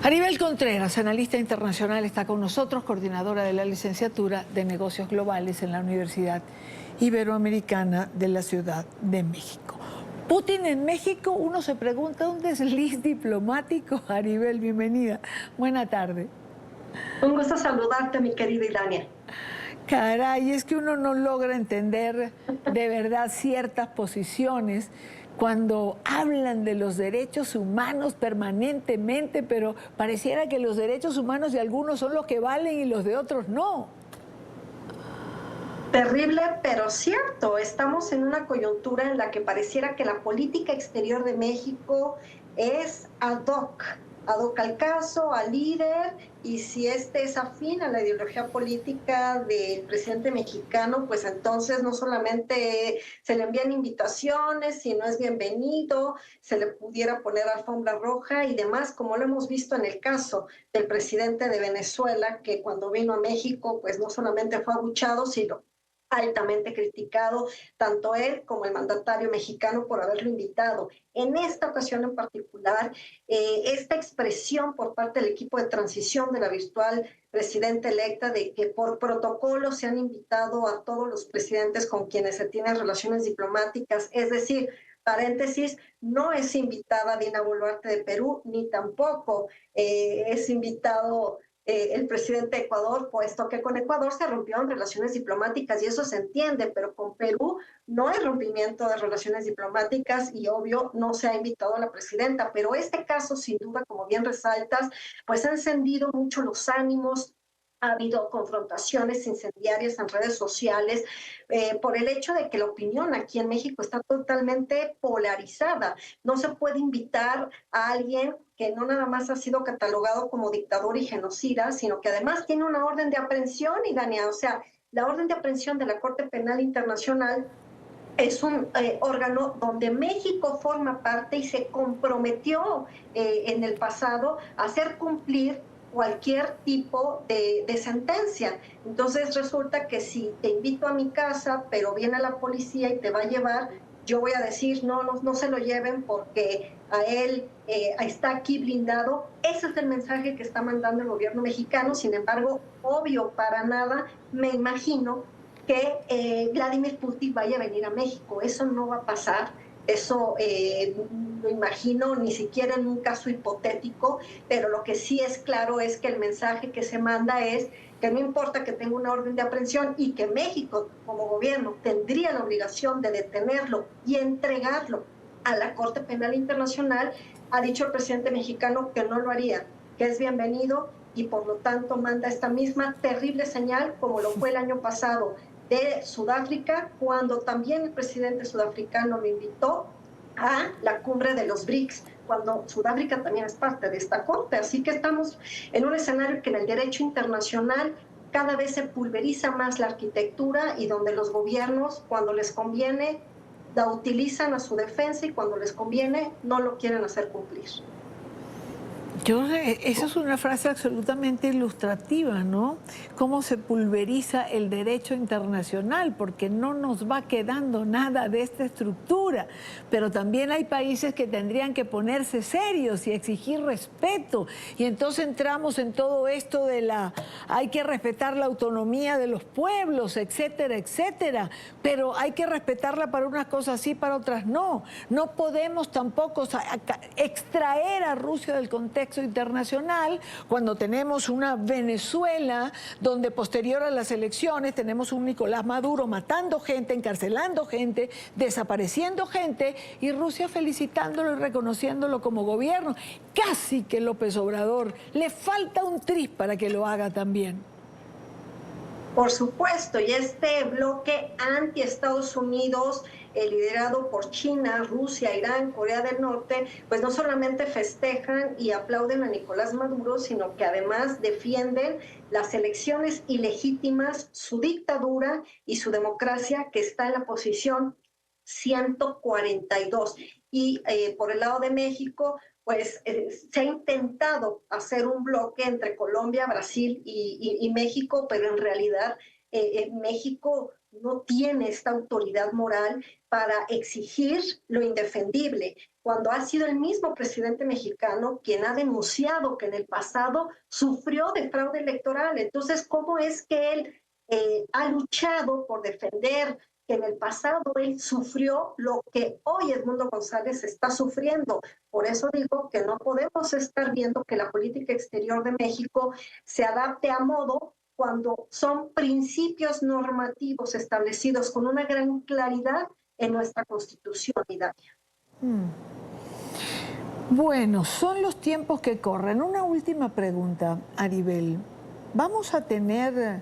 Aribel Contreras, analista internacional, está con nosotros, coordinadora de la licenciatura de Negocios Globales en la Universidad Iberoamericana de la Ciudad de México. Putin en México, uno se pregunta, ¿un desliz diplomático? Aribel, bienvenida. Buena tarde. Un gusto saludarte, mi querida Idania. Caray, es que uno no logra entender de verdad ciertas posiciones cuando hablan de los derechos humanos permanentemente, pero pareciera que los derechos humanos de algunos son los que valen y los de otros no. Terrible, pero cierto. Estamos en una coyuntura en la que pareciera que la política exterior de México es ad hoc al caso, al líder, y si este es afín a la ideología política del presidente mexicano, pues entonces no solamente se le envían invitaciones, sino es bienvenido, se le pudiera poner alfombra roja y demás, como lo hemos visto en el caso del presidente de Venezuela, que cuando vino a México, pues no solamente fue abuchado, sino altamente criticado, tanto él como el mandatario mexicano por haberlo invitado. En esta ocasión en particular, esta expresión por parte del equipo de transición de la virtual presidenta electa de que por protocolo se han invitado a todos los presidentes con quienes se tienen relaciones diplomáticas, es decir, paréntesis, no es invitada Dina Boluarte de Perú, ni tampoco es invitado el presidente de Ecuador, puesto que con Ecuador se rompieron relaciones diplomáticas y eso se entiende, pero con Perú no hay rompimiento de relaciones diplomáticas y obvio no se ha invitado a la presidenta, pero este caso sin duda, como bien resaltas, pues ha encendido mucho los ánimos. Ha habido confrontaciones incendiarias en redes sociales por el hecho de que la opinión aquí en México está totalmente polarizada. No se puede invitar a alguien que no nada más ha sido catalogado como dictador y genocida, sino que además tiene una orden de aprehensión, y Dania, o sea, la orden de aprehensión de la Corte Penal Internacional es un órgano donde México forma parte y se comprometió en el pasado a hacer cumplir cualquier tipo de sentencia. Entonces resulta que si te invito a mi casa, pero viene la policía y te va a llevar, yo voy a decir, no se lo lleven porque a él está aquí blindado. Ese es el mensaje que está mandando el gobierno mexicano. Sin embargo, obvio, para nada, me imagino que Vladimir Putin vaya a venir a México. Eso no va a pasar. Eso lo imagino ni siquiera en un caso hipotético, pero lo que sí es claro es que el mensaje que se manda es que no importa que tenga una orden de aprehensión y que México como gobierno tendría la obligación de detenerlo y entregarlo a la Corte Penal Internacional. Ha dicho el presidente mexicano que no lo haría, que es bienvenido y por lo tanto manda esta misma terrible señal como lo fue el año pasado de Sudáfrica, cuando también el presidente sudafricano lo invitó a la cumbre de los BRICS, cuando Sudáfrica también es parte de esta corte. Así que estamos en un escenario que en el derecho internacional cada vez se pulveriza más la arquitectura y donde los gobiernos, cuando les conviene, la utilizan a su defensa y cuando les conviene, no lo quieren hacer cumplir. Esa es una frase absolutamente ilustrativa, ¿no? Cómo se pulveriza el derecho internacional, porque no nos va quedando nada de esta estructura. Pero también hay países que tendrían que ponerse serios y exigir respeto. Y entonces entramos en todo esto de hay que respetar la autonomía de los pueblos, etcétera, etcétera. Pero hay que respetarla para unas cosas sí, para otras no. No podemos tampoco extraer a Rusia del contexto internacional cuando tenemos una Venezuela donde posterior a las elecciones tenemos un Nicolás Maduro matando gente, encarcelando gente, desapareciendo gente y Rusia felicitándolo y reconociéndolo como gobierno. Casi que López Obrador le falta un tris para que lo haga también. Por supuesto, y este bloque anti-Estados Unidos, liderado por China, Rusia, Irán, Corea del Norte, pues no solamente festejan y aplauden a Nicolás Maduro, sino que además defienden las elecciones ilegítimas, su dictadura y su democracia, que está en la posición 142. Y por el lado de México, pues se ha intentado hacer un bloque entre Colombia, Brasil y México, pero en realidad México no tiene esta autoridad moral para exigir lo indefendible, cuando ha sido el mismo presidente mexicano quien ha denunciado que en el pasado sufrió de fraude electoral. Entonces, ¿cómo es que él ha luchado por defender que en el pasado él sufrió lo que hoy Edmundo González está sufriendo? Por eso digo que no podemos estar viendo que la política exterior de México se adapte a modo cuando son principios normativos establecidos con una gran claridad en nuestra Constitución, Idalia. Bueno, son los tiempos que corren. Una última pregunta, Aribel. ¿Vamos a tener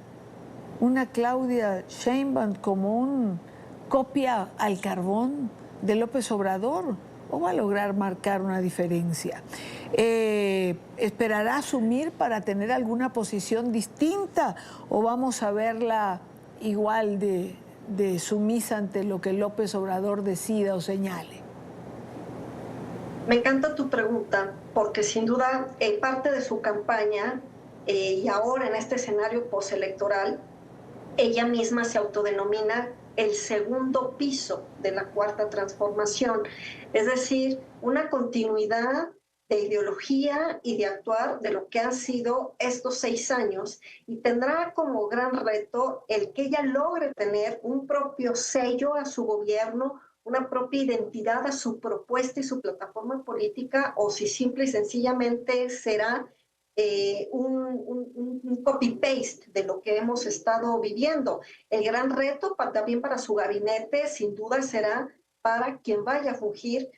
una Claudia Sheinbaum como un copia al carbón de López Obrador o va a lograr marcar una diferencia? ¿Esperará asumir para tener alguna posición distinta o vamos a verla igual de sumisa ante lo que López Obrador decida o señale? Me encanta tu pregunta porque sin duda parte de su campaña y ahora en este escenario postelectoral, ella misma se autodenomina el segundo piso de la cuarta transformación, es decir, una continuidad de ideología y de actuar de lo que han sido estos 6 años y tendrá como gran reto el que ella logre tener un propio sello a su gobierno, una propia identidad a su propuesta y su plataforma política, o si simple y sencillamente será un copy-paste de lo que hemos estado viviendo. El gran reto también para su gabinete, sin duda, será para quien vaya a fungir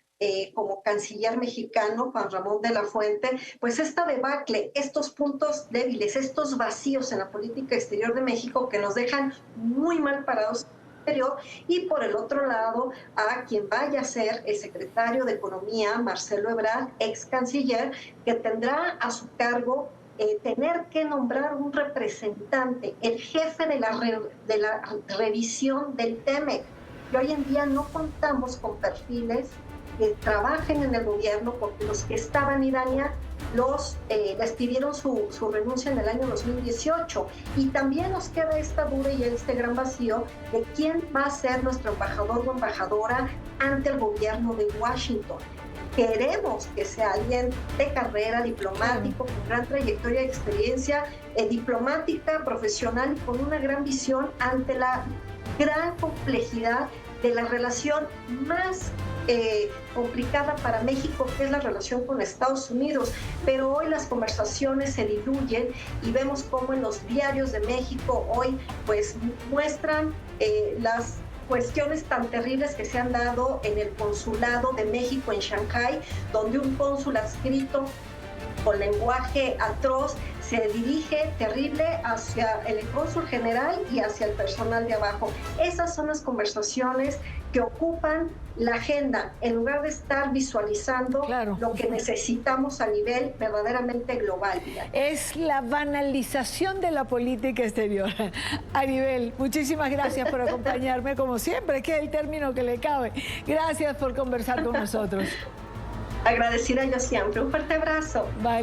como canciller mexicano, Juan Ramón de la Fuente, pues esta debacle, estos puntos débiles, estos vacíos en la política exterior de México que nos dejan muy mal parados exterior, y por el otro lado a quien vaya a ser el secretario de Economía, Marcelo Ebrard, ex canciller, que tendrá a su cargo tener que nombrar un representante, el jefe de la revisión del TEMEC, que hoy en día no contamos con perfiles que trabajen en el gobierno, porque los que estaban, Idalia, les pidieron su renuncia en el año 2018, y también nos queda esta duda y este gran vacío de quién va a ser nuestro embajador o embajadora ante el gobierno de Washington. Queremos que sea alguien de carrera, diplomático, con gran trayectoria y experiencia diplomática, profesional y con una gran visión ante la gran complejidad de la relación más complicada para México, que es la relación con Estados Unidos. Pero hoy las conversaciones se diluyen y vemos cómo en los diarios de México hoy pues muestran las cuestiones tan terribles que se han dado en el consulado de México en Shanghái, donde un cónsul adscrito con lenguaje atroz se dirige terrible hacia el cónsul general y hacia el personal de abajo. Esas son las conversaciones que ocupan la agenda, en lugar de estar visualizando lo que necesitamos a nivel verdaderamente global. Es la banalización de la política exterior. Aribel, muchísimas gracias por acompañarme, como siempre, que es el término que le cabe. Gracias por conversar con nosotros. Agradecida yo siempre. Un fuerte abrazo. Bye.